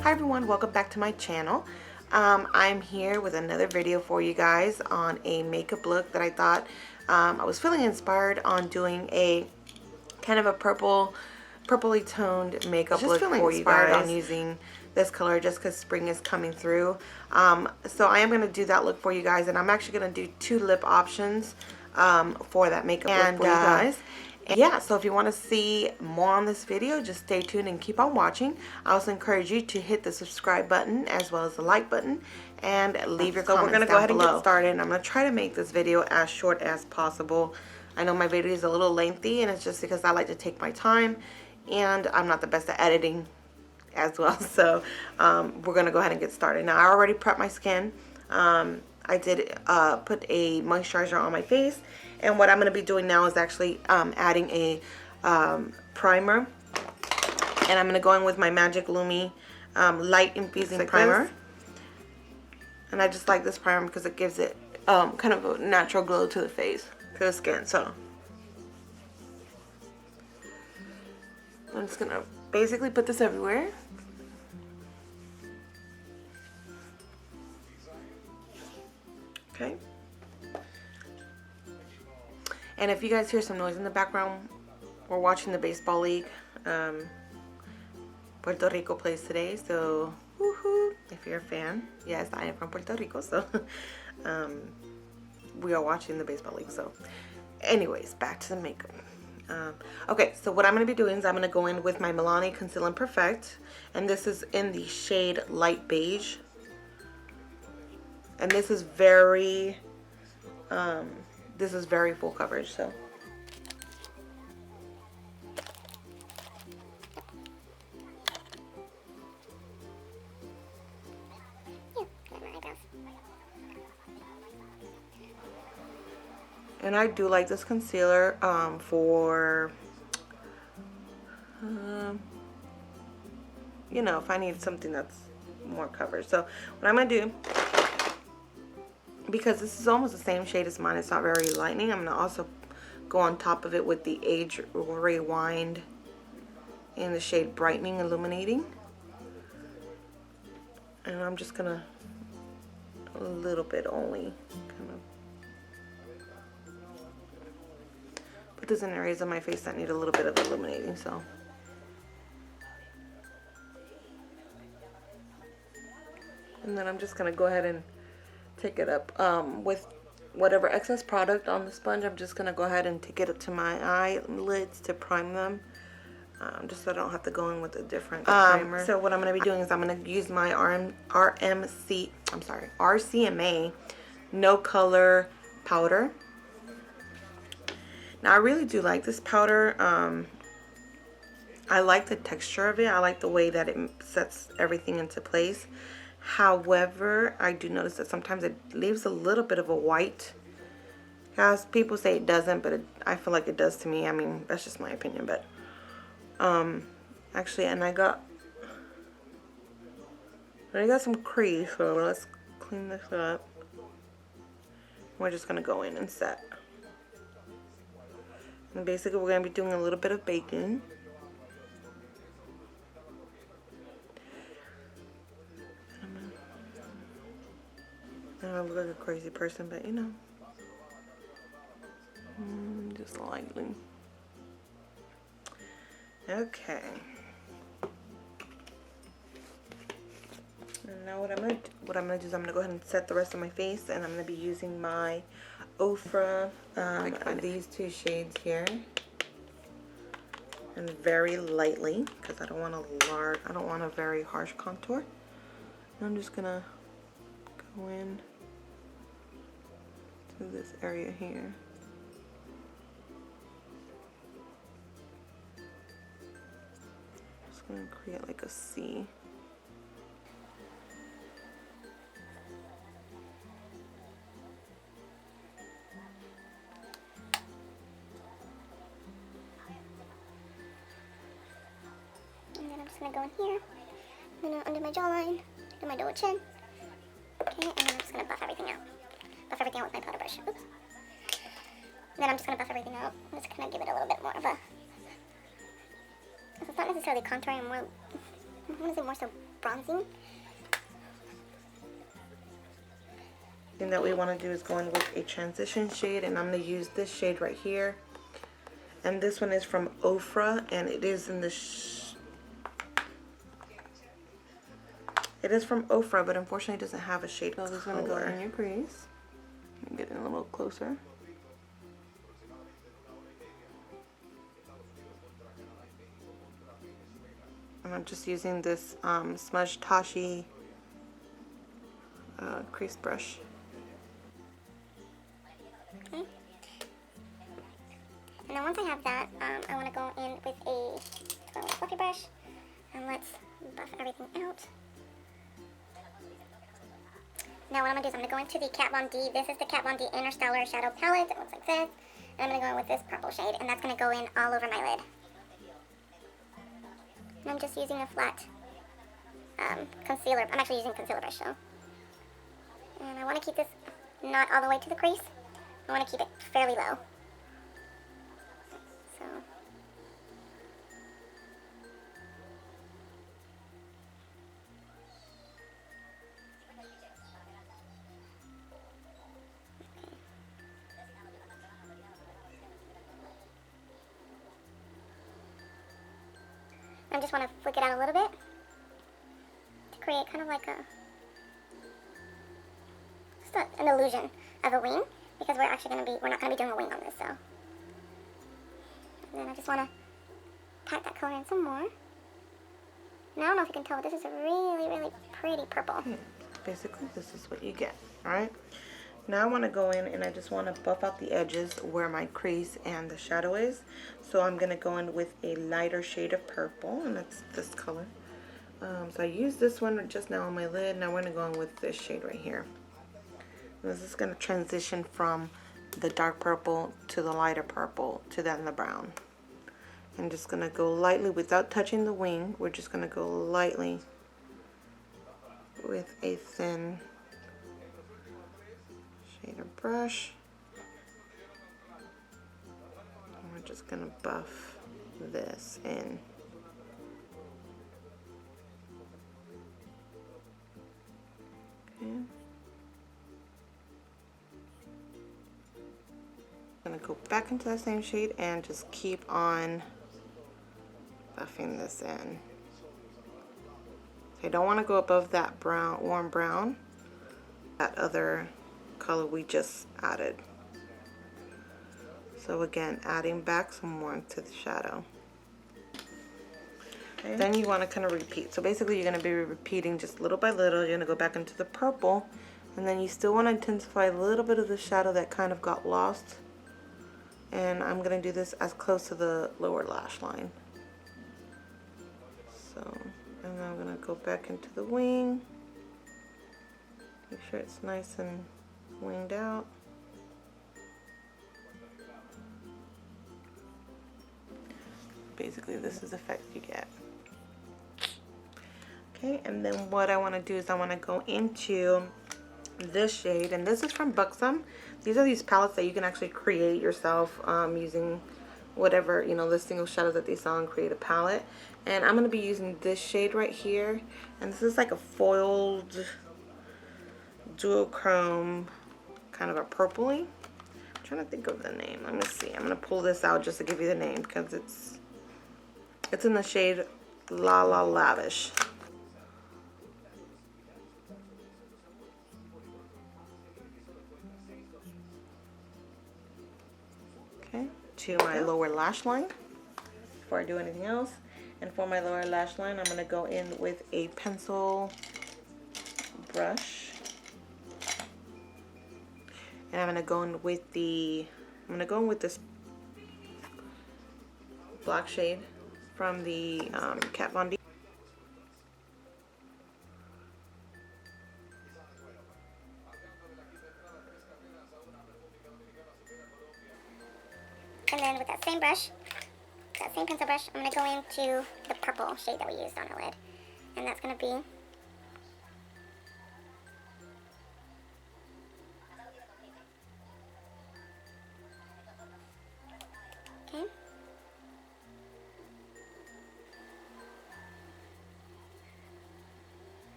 Hi everyone, welcome back to my channel. I'm here with another video for you guys on a makeup look that I thought I was feeling inspired on doing a kind of a purpley toned makeup look for you guys on using this color just because spring is coming through. So I am going to do that look for you guys, and I'm actually going to do 2 lip options for that makeup look for you guys. Yeah, so if you want to see more on this video, just stay tuned and keep on watching. I also encourage you to hit the subscribe button as well as the like button and leave your comments. So we're going to go ahead and get started, and I'm going to try to make this video as short as possible. I know my video is a little lengthy, and it's just because I like to take my time, and I'm not the best at editing as well. So we're going to go ahead and get started. Now, I already prepped my skin. I did put a moisturizer on my face, and what I'm going to be doing now is actually adding a primer, and I'm going to go in with my Magic Lumi Light Infusing Primer. And I just like this primer because it gives it kind of a natural glow to the face, to the skin. So I'm just going to basically put this everywhere. Okay. And if you guys hear some noise in the background, we're watching the baseball league. Puerto Rico plays today, so woohoo! If you're a fan, yes, I am from Puerto Rico, so we are watching the baseball league. So, anyways, back to the makeup. Okay, so what I'm going to be doing is I'm going to go in with my Milani Conceal and Perfect, and this is in the shade Light Beige. And this is very full coverage, so. And I do like this concealer for, you know, if I need something that's more coverage. So what I'm going to do, because this is almost the same shade as mine, it's not very lightening, I'm going to also go on top of it with the Age Rewind in the shade Brightening Illuminating. And I'm just going to, a little bit only, kind of put this in areas of my face that need a little bit of illuminating, so. And then I'm just going to go ahead and take it up with whatever excess product on the sponge. I'm just going to go ahead and take it up to my eyelids to prime them, just so I don't have to go in with a different primer. So what I'm going to be doing is I'm going to use my RCMA No Color powder. Now I really do like this powder. I like the texture of it. I like the way that it sets everything into place. However, I do notice that sometimes it leaves a little bit of a white. As people say it doesn't, but I feel like it does to me. I mean, that's just my opinion. But actually, and I got some crease, so let's clean this up. We're just gonna go in and set. And basically, we're gonna be doing a little bit of baking. I look like a crazy person, but you know, just lightly. Okay. And now what I'm gonna do is I'm gonna go ahead and set the rest of my face, and I'm gonna be using my Ofra, these 2 shades here, and very lightly because I don't want a very harsh contour. And I'm just gonna go in to this area here. Just gonna create like a C. And then I'm just gonna go in here, and then under my jawline, do my lower chin. Okay, and then I'm just gonna buff everything out. Buff everything out with my powder brush. Oops. Then I'm just going to buff everything out. I'm just going to give it a little bit more of a... It's not necessarily contouring, more... I want to say more so bronzing. The thing that we want to do is go in with a transition shade, and I'm going to use this shade right here. And this one is from Ofra, and it is in the... It is from Ofra, but unfortunately it doesn't have a shade color. So this is going to go in your crease. Let me get it a little closer. And I'm just using this Smudge Tashi crease brush. Okay. And then once I have that, I want to go in with a fluffy brush, and let's buff everything out. Now what I'm going to do is I'm going to go into the KatvonD. This is the KatvonD Innerstellar Shadow Palette. It looks like this. And I'm going to go in with this purple shade, and that's going to go in all over my lid. And I'm just using a flat concealer. I'm actually using a concealer brush, so. And I want to keep this not all the way to the crease. I want to keep it fairly low. So. I just want to flick it out a little bit to create kind of like a, just an illusion of a wing, because we're not going to be doing a wing on this, so. And then I just want to pack that color in some more. Now I don't know if you can tell, but this is a really, really pretty purple. Basically, this is what you get, alright? Now I want to go in and I just want to buff out the edges where my crease and the shadow is. So I'm going to go in with a lighter shade of purple, and that's this color. So I used this one just now on my lid. Now we're going to go in with this shade right here. And this is going to transition from the dark purple to the lighter purple to then the brown. I'm just going to go lightly without touching the wing. We're just going to go lightly with a thin shader brush. And we're just going to buff this in. Okay. I'm going to go back into that same shade and just keep on buffing this in. I don't want to go above that brown, warm brown, that other color we just added. So again, adding back some warmth to the shadow. Okay. Then you want to kind of repeat. So basically you're going to be repeating just little by little. You're going to go back into the purple, and then you still want to intensify a little bit of the shadow that kind of got lost. And I'm going to do this as close to the lower lash line. So, and then I'm going to go back into the wing. Make sure it's nice and winged out. Basically, this is the effect you get. Okay, and then what I want to do is I want to go into this shade, and this is from Buxom. These are these palettes that you can actually create yourself using whatever, you know, the single shadows that they sell, and create a palette. And I'm going to be using this shade right here, and this is like a foiled duochrome, kind of a purpley. I'm trying to think of the name. Let me see. I'm going to pull this out just to give you the name, because it's in the shade Lavish. Okay, to my lower lash line before I do anything else. And for my lower lash line, I'm going to go in with a pencil brush. And I'm going to go in with this black shade from the KatvonD. And then with that same brush, that same pencil brush, I'm going to go into the purple shade that we used on our lid. And that's going to be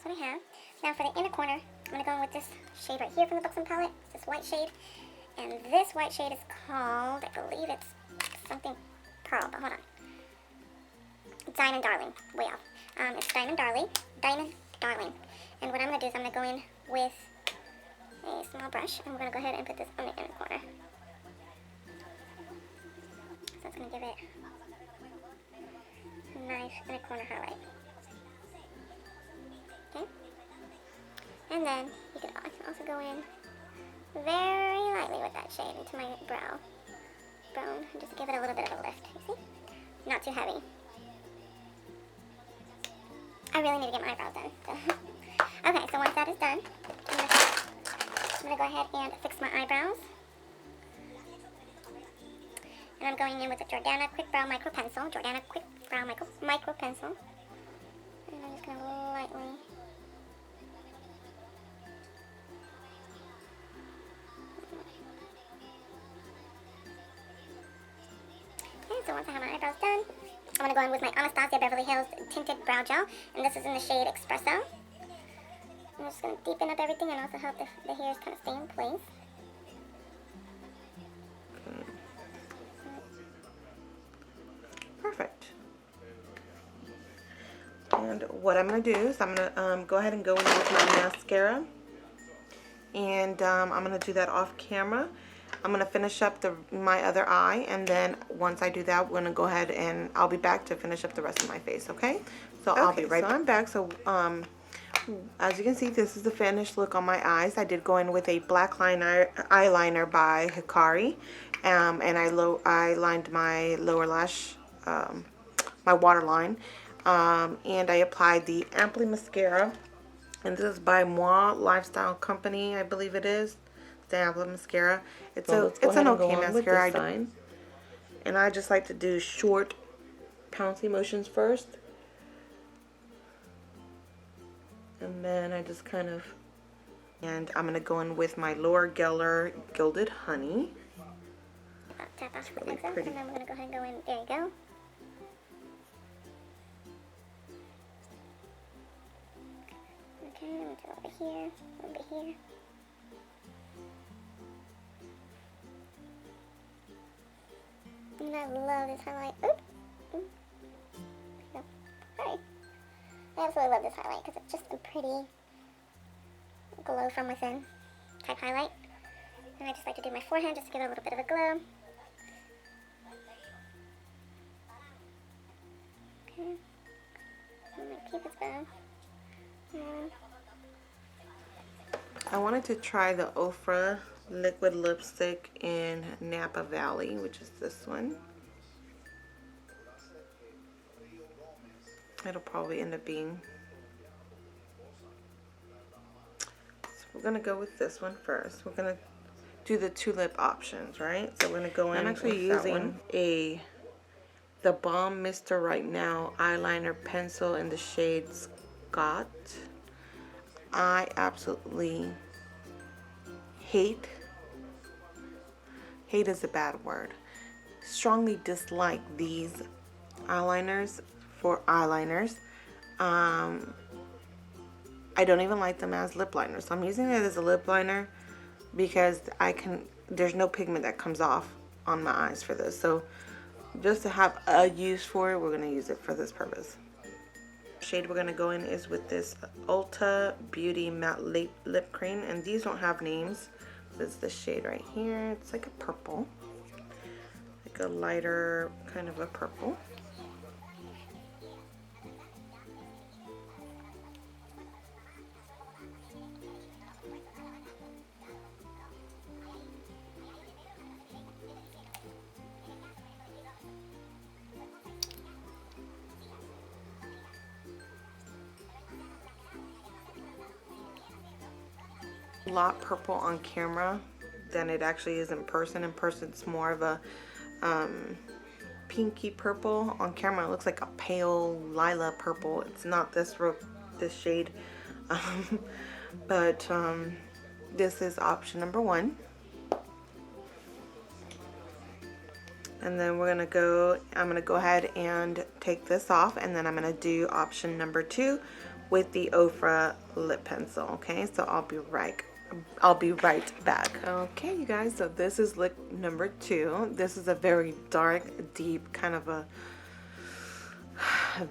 what I have. Now for the inner corner, I'm going to go in with this shade right here from the Buxom palette. It's this white shade. And this white shade is called, I believe it's something pearl, but hold on. Diamond Darling, way off. It's Diamond Darling. And what I'm going to do is I'm going to go in with a small brush, and we're going to go ahead and put this on the inner corner. So that's going to give it a nice inner corner highlight. Okay? And then you can also go in very lightly with that shade into my brow bone, and just give it a little bit of a lift, you see? Not too heavy. I really need to get my eyebrows done. So. Okay, so once that is done, I'm going to go ahead and fix my eyebrows. And I'm going in with the Jordana Quick Brow Micro Pencil. And I'm just going to lightly... Okay, so once I have my eyebrows done, I'm going to go in with my Anastasia Beverly Hills Tinted Brow Gel. And this is in the shade Espresso. I'm just going to deepen up everything and also help the hairs kind of stay in place. Perfect. And what I'm going to do is I'm going to go ahead and go in with my mascara. And I'm going to do that off camera. I'm going to finish up my other eye, and then once I do that, we're going to go ahead and I'll be back to finish up the rest of my face, okay? So I'll be right back. So I'm back. So as you can see, this is the finished look on my eyes. I did go in with a black eyeliner by Hikari, and I lined my lower lash, my waterline, and I applied the Ampliamascara, and this is by Moi Lifestyle Company, I believe it is. The Ampliamascara. It's an okay mascara. And I just like to do short, pouncy motions first. And then I just kind of, and I'm going to go in with my Laura Geller Gilded Honey. Tap off the really pretty. And then I'm going to go ahead and go in, there you go. Okay, I'm going to do over here, a little bit here. And I love this highlight. Oop. Sorry. I absolutely love this highlight because it's just a pretty glow from within type highlight. And I just like to do my forehead just to give it a little bit of a glow. Okay. And my cupid's bow. I wanted to try the Ofra Liquid Lipstick in Napa Valley, which is this one. It'll probably end up being. So we're going to go with this one first. We're going to do the two lip options, right? So we're going to go in. I'm actually using the Balm Mister Right Now eyeliner pencil in the shade Scott. I absolutely hate is a bad word. Strongly dislike these eyeliners for eyeliners. I don't even like them as lip liners. So I'm using it as a lip liner because there's no pigment that comes off on my eyes for this. So just to have a use for it, we're going to use it for this purpose. The shade we're going to go in is with this Ulta Beauty Matte Lip Cream, and these don't have names. This is the shade right here. It's like a purple, like a lighter kind of a purple. A lot purple on camera than it actually is in person. In person it's more of a pinky purple. On camera it looks like a pale lilac purple. It's not this shade, but this is option number 1. And then I'm gonna go ahead and take this off, and then I'm gonna do option number 2, with the Ofra lip pencil. Okay, so I'll be right back. Okay, you guys, so this is look number 2. This is a very dark, deep, kind of a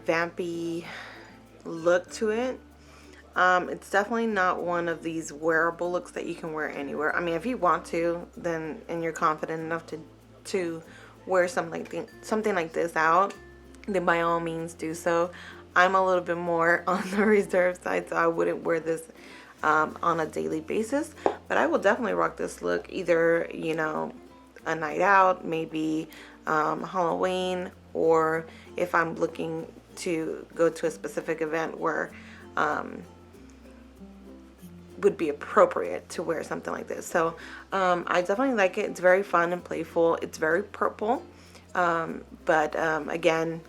vampy look to it. It's definitely not one of these wearable looks that you can wear anywhere. I mean, if you want to, then, and you're confident enough to wear something like this out, then by all means do so. I'm a little bit more on the reserve side, so I wouldn't wear this on a daily basis, but I will definitely rock this look either, you know, a night out, maybe Halloween, or if I'm looking to go to a specific event where would be appropriate to wear something like this. So I definitely like it. It's very fun and playful. It's very purple, but again,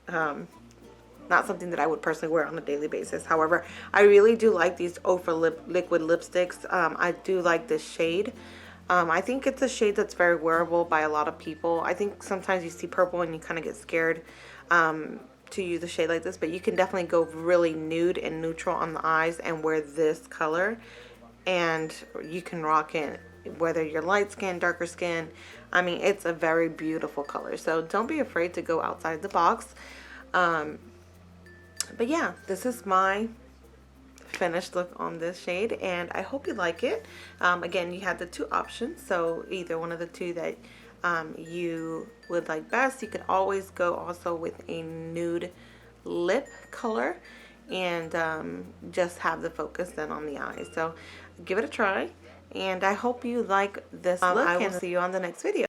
not something that I would personally wear on a daily basis. However, I really do like these Ofra liquid lipsticks. I do like this shade. I think it's a shade that's very wearable by a lot of people. I think sometimes you see purple and you kind of get scared to use a shade like this, but you can definitely go really nude and neutral on the eyes and wear this color, and you can rock it whether you're light skin, darker skin. I mean, it's a very beautiful color, so don't be afraid to go outside the box. But yeah, this is my finished look on this shade, and I hope you like it. Again, you have the 2 options, so either one of the 2 that you would like best. You can always go also with a nude lip color and just have the focus then on the eyes. So give it a try, and I hope you like this look, and I'll see you on the next video.